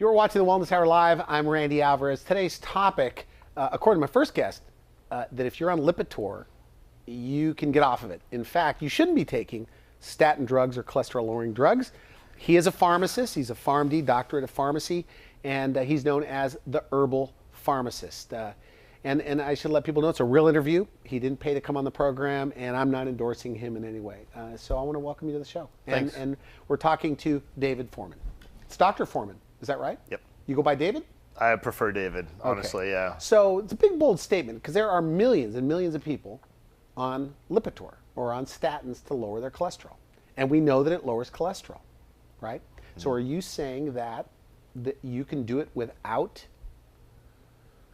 You're watching the Wellness Hour Live. I'm Randy Alvarez. Today's topic, according to my first guest, that if you're on Lipitor, you can get off of it. In fact, you shouldn't be taking statin drugs or cholesterol-lowering drugs. He is a pharmacist. He's a PharmD, doctorate of pharmacy, and he's known as the herbal pharmacist. And I should let people know it's a real interview. He didn't pay to come on the program, and I'm not endorsing him in any way. So I want to welcome you to the show. Thanks. And we're talking to David Foreman. It's Dr. Foreman. Is that right? Yep. You go by David? I prefer David, honestly, yeah. So it's a big, bold statement because there are millions and millions of people on Lipitor or on statins to lower their cholesterol. And we know that it lowers cholesterol, right? Mm-hmm. So are you saying that you can do it without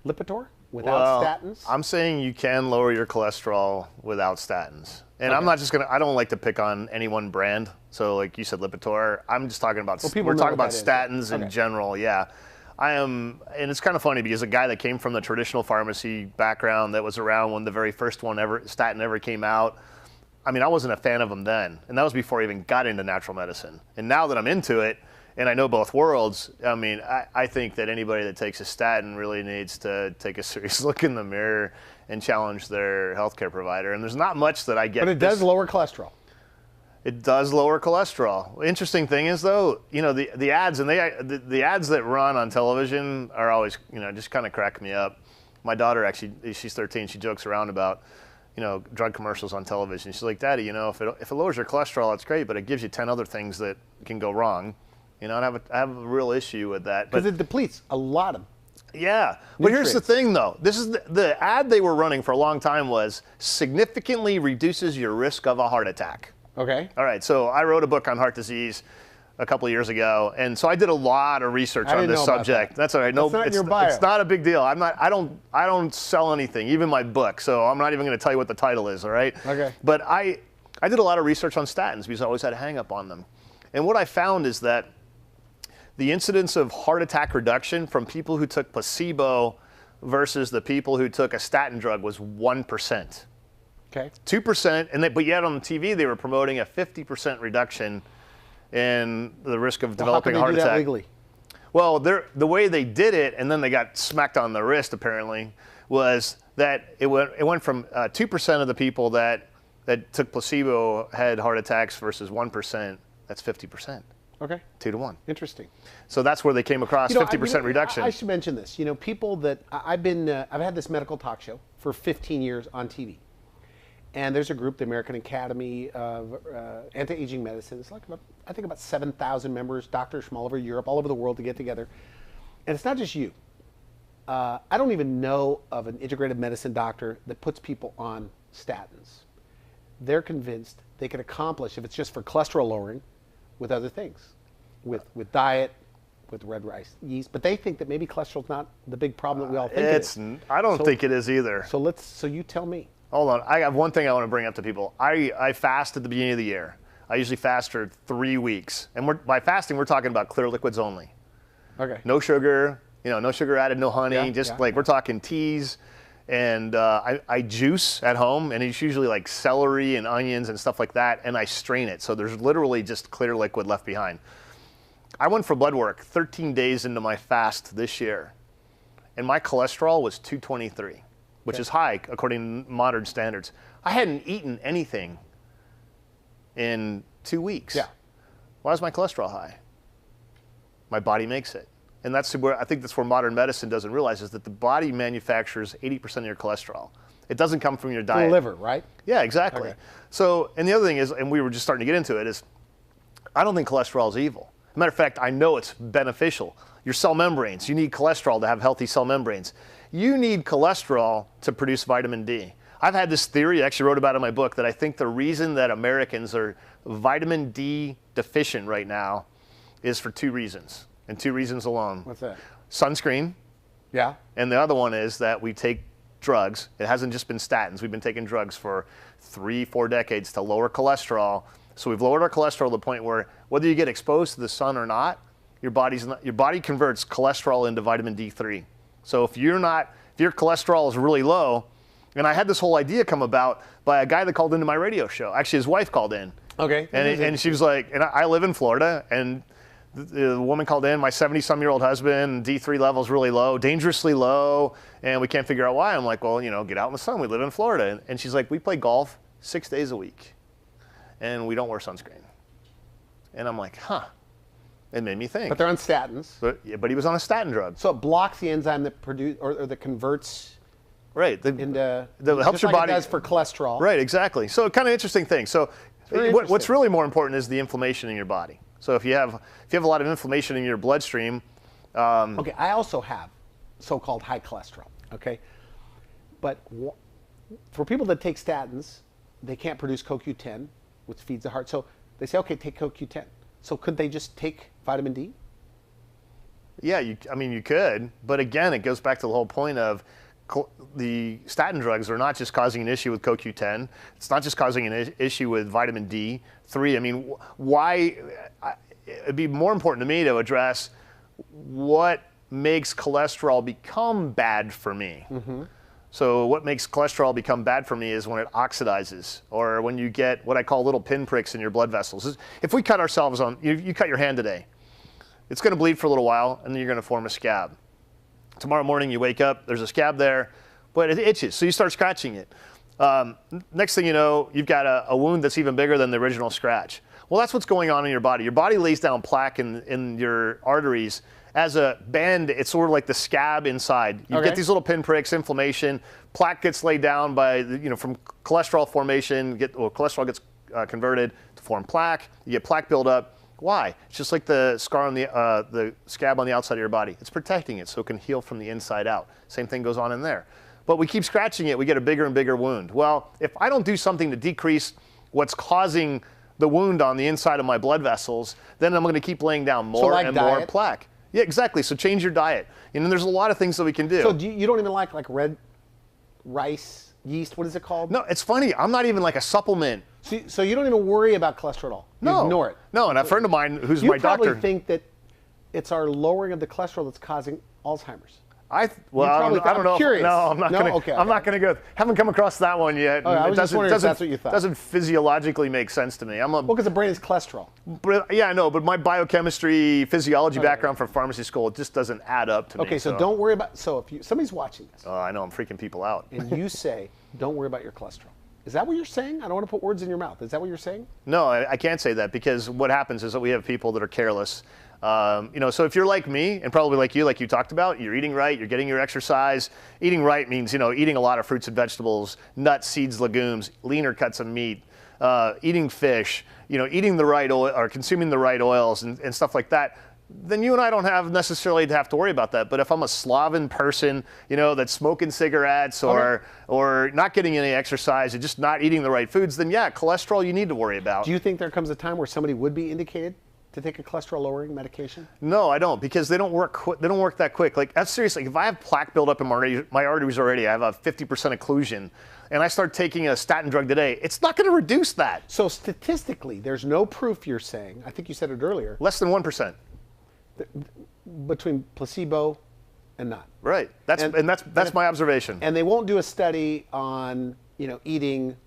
Lipitor, without statins? I'm saying you can lower your cholesterol without statins. And I'm not just going to, I don't like to pick on any one brand. So like you said, Lipitor, I'm just talking about, we're talking about statins in general, yeah. And it's kind of funny because a guy that came from the traditional pharmacy background that was around when the very first statin ever came out, I mean, I wasn't a fan of them then. And that was before I even got into natural medicine. And now that I'm into it, and I know both worlds, I mean, I think that anybody that takes a statin really needs to take a serious look in the mirror and challenge their healthcare provider. And there's not much that I get. But it does lower cholesterol. It does lower cholesterol. Interesting thing is, though, you know, the ads and the ads that run on television are always, you know, just kind of crack me up. My daughter actually, she's 13. She jokes around about, you know, drug commercials on television. She's like, Daddy, you know, if it lowers your cholesterol, it's great, but it gives you 10 other things that can go wrong. You know, and I have a real issue with that. Because it depletes a lot of nutrients. But here's the thing, though. This is the ad they were running for a long time was significantly reduces your risk of a heart attack. Okay. All right. So I wrote a book on heart disease a couple of years ago, and so I did a lot of research on this subject. That's all right. No, that's not your bio. It's not a big deal. I don't sell anything, even my book. So I'm not even going to tell you what the title is. All right. Okay. But I did a lot of research on statins because I always had a hang up on them, and what I found is that the incidence of heart attack reduction from people who took placebo versus the people who took a statin drug was 1%. Okay. 2%, but yet on the TV they were promoting a 50% reduction in the risk of developing a heart attack. How can they do that legally? Well, the way they did it, and then they got smacked on the wrist apparently, was that it went from 2% of the people that took placebo had heart attacks versus 1%. That's 50%. Okay. 2 to 1. Interesting. So that's where they came across 50% reduction. I should mention this. You know, people that I've had this medical talk show for 15 years on TV. And there's a group, the American Academy of Anti-Aging Medicine. It's like I think about 7,000 members, doctors from all over Europe, all over the world to get together. And it's not just you. I don't even know of an integrative medicine doctor that puts people on statins. They're convinced they can accomplish, if it's just for cholesterol lowering, with other things, with diet, with red rice yeast. But they think that maybe cholesterol's not the big problem that we all think it is. I don't think it is either. So you tell me. Hold on, I have one thing I want to bring up to people. I fast at the beginning of the year. I usually fast for 3 weeks. And by fasting, we're talking about clear liquids only. Okay. No sugar, you know, no sugar added, no honey, we're talking teas. And I juice at home, and it's usually like celery and onions and stuff like that, and I strain it. So there's literally just clear liquid left behind. I went for blood work 13 days into my fast this year, and my cholesterol was 223, which is high according to modern standards. I hadn't eaten anything in 2 weeks. Yeah. Why is my cholesterol high? My body makes it. And I think that's where modern medicine doesn't realize is that the body manufactures 80% of your cholesterol. It doesn't come from your diet. The liver, right? Yeah, exactly. Okay. So, and the other thing is, and we were just starting to get into it, is I don't think cholesterol is evil. As a matter of fact, I know it's beneficial. Your cell membranes, you need cholesterol to have healthy cell membranes. You need cholesterol to produce vitamin D. I've had this theory, I actually wrote about it in my book, that I think the reason that Americans are vitamin D deficient right now is for 2 reasons. And 2 reasons alone. What's that? Sunscreen. Yeah. And the other one is that we take drugs. It hasn't just been statins. We've been taking drugs for 3-4 decades to lower cholesterol. So we've lowered our cholesterol to the point where whether you get exposed to the sun or not, your body converts cholesterol into vitamin D3. So if your cholesterol is really low, and I had this whole idea come about by a guy that called into my radio show. Actually, his wife called in. Okay. And she was like, and I live in Florida, and the woman called in, my 70-some-year-old husband, D3 level's really low, dangerously low, and we can't figure out why. I'm like, well, get out in the sun. We live in Florida. And she's like, we play golf 6 days a week, and we don't wear sunscreen. And I'm like, huh. It made me think. But they're on statins. But he was on a statin drug. So it blocks the enzyme that or that converts. Right. That helps your body. It does for cholesterol. Right. Exactly. So kind of interesting thing. So what's really more important is the inflammation in your body. So if you have a lot of inflammation in your bloodstream. Okay. I also have so-called high cholesterol. Okay. But for people that take statins, they can't produce CoQ10, which feeds the heart. So they say, okay, take CoQ10. So could they just take vitamin D? Yeah, you could, but again, it goes back to the whole point of the statin drugs are not just causing an issue with CoQ10. It's not just causing an issue with vitamin D3. I mean, why? It'd be more important to me to address what makes cholesterol become bad for me. Mm-hmm. So what makes cholesterol become bad for me is when it oxidizes, or when you get what I call little pinpricks in your blood vessels. If we cut ourselves on, you cut your hand today, it's going to bleed for a little while, and then you're going to form a scab. Tomorrow morning you wake up, there's a scab there, but it itches, so you start scratching it. Next thing you know, you've got a wound that's even bigger than the original scratch. Well, that's what's going on in your body. Your body lays down plaque in your arteries as a band. It's sort of like the scab inside. You get these little pinpricks, inflammation, plaque gets laid down by, from cholesterol formation, cholesterol gets converted to form plaque. You get plaque buildup. Why? It's just like the scar on the scab on the outside of your body. It's protecting it so it can heal from the inside out. Same thing goes on in there. But we keep scratching it, we get a bigger and bigger wound. Well, if I don't do something to decrease what's causing the wound on the inside of my blood vessels, then I'm going to keep laying down more and more plaque. Yeah, exactly. So change your diet. And there's a lot of things that we can do. So you don't even like red rice, yeast, what is it called? No, it's funny. I'm not even like a supplement. So you don't even worry about cholesterol at all? You ignore it? No, and a friend of mine who's my doctor. You probably think that it's our lowering of the cholesterol that's causing Alzheimer's. I don't know. Curious. No, I'm not going to. I'm not going to go. Haven't come across that one yet. I was just wondering if that's what you thought. Doesn't physiologically make sense to me. Well, because the brain is cholesterol. Yeah, I know, but my biochemistry, physiology background from pharmacy school, it just doesn't add up to me. Okay, so don't worry about. So if somebody's watching this, I know I'm freaking people out, and you say, "Don't worry about your cholesterol." Is that what you're saying? I don't want to put words in your mouth. Is that what you're saying? No, I can't say that, because what happens is that we have people that are careless. So if you're like me, and probably like you talked about, you're eating right, you're getting your exercise. Eating right means, eating a lot of fruits and vegetables, nuts, seeds, legumes, leaner cuts of meat, eating fish, eating the right oil or consuming the right oils and stuff like that. Then you and I don't have necessarily to have to worry about that. But if I'm a sloven person, that's smoking cigarettes or not getting any exercise and just not eating the right foods, then yeah, cholesterol you need to worry about. Do you think there comes a time where somebody would be indicated to take a cholesterol lowering medication? No, I don't, because they don't work. They don't work that quick. Like, that's seriously. If I have plaque buildup in my arteries already, I have a 50% occlusion, and I start taking a statin drug today, it's not going to reduce that. So statistically, there's no proof. You're saying. I think you said it earlier. Less than 1%. Between placebo and not. Right. That's my observation. And they won't do a study on eating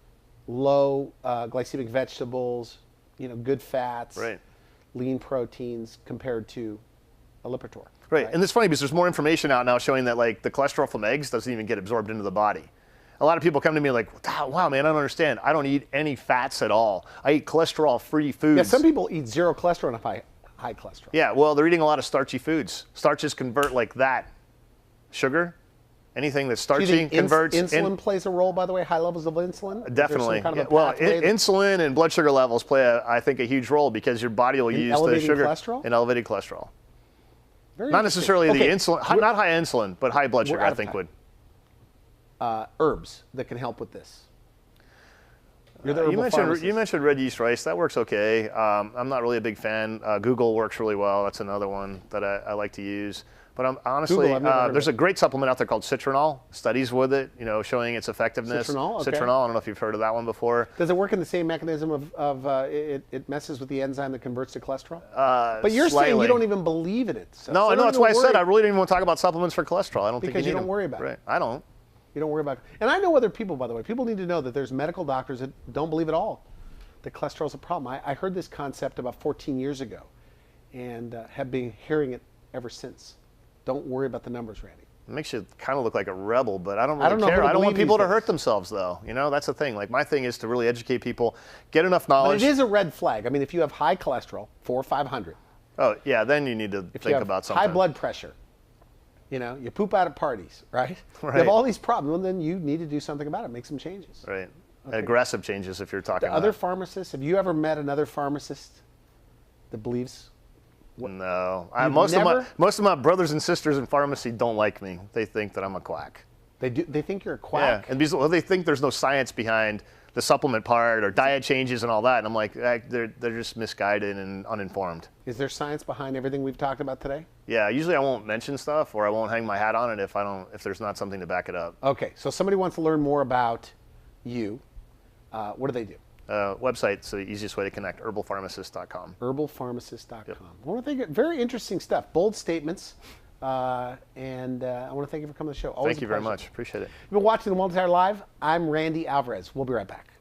low glycemic vegetables, good fats, right, lean proteins compared to a Lipitor. Right. And it's funny because there's more information out now showing that the cholesterol from eggs doesn't even get absorbed into the body. A lot of people come to me like, wow, man, I don't understand. I don't eat any fats at all. I eat cholesterol-free foods. Yeah, some people eat zero cholesterol and have high cholesterol. Yeah, well, they're eating a lot of starchy foods. Starches convert like that. Sugar, anything that's starchy converts. Insulin plays a role, by the way, high levels of insulin? Definitely. Insulin and blood sugar levels play, I think, a huge role, because your body will use the sugar and elevated cholesterol. Not necessarily the insulin, not high insulin, but high blood sugar, I think would. Herbs that can help with this. You mentioned red yeast rice. That works okay. I'm not really a big fan. Google works really well. That's another one that I like to use. But honestly, there's a great supplement out there called Citronol. Studies with it, showing its effectiveness. Citronol, okay. Citronol. I don't know if you've heard of that one before. Does it work in the same mechanism of it messes with the enzyme that converts to cholesterol? But you're saying you don't even believe in it. So no, I know. That's why I said I really didn't even want to talk about supplements for cholesterol. I don't think you need them. Because you don't worry about it. Right. I don't. You don't worry about it. And I know other people, by the way. People need to know that there's medical doctors that don't believe at all that cholesterol is a problem. I heard this concept about 14 years ago. and have been hearing it ever since. Don't worry about the numbers, Randy. It makes you kind of look like a rebel, but I don't really care. I don't want people to hurt themselves, though. You know, that's the thing. Like, my thing is to really educate people, get enough knowledge. But it is a red flag. I mean, if you have high cholesterol, 400 or 500. Oh, yeah, then you need to think about something. High blood pressure. You know, you poop out at parties, right? Right. You have all these problems, and then you need to do something about it, make some changes. Right. Okay. Aggressive changes if you're talking about other pharmacists, have you ever met another pharmacist that believes? No. Most of my brothers and sisters in pharmacy don't like me. They think that I'm a quack. They do. They think you're a quack? Yeah, and they think there's no science behind the supplement part or diet changes and all that. And I'm like, they're just misguided and uninformed. Is there science behind everything we've talked about today? Yeah, usually I won't mention stuff or I won't hang my hat on it if there's not something to back it up. Okay, so somebody wants to learn more about you. What do they do? Website's the easiest way to connect, herbalpharmacist.com. Herbalpharmacist.com. Yep. I want to thank you. Very interesting stuff. Bold statements. And I want to thank you for coming to the show. Always thank you very much. Appreciate it. You've been watching The Multi-Tire Live. I'm Randy Alvarez. We'll be right back.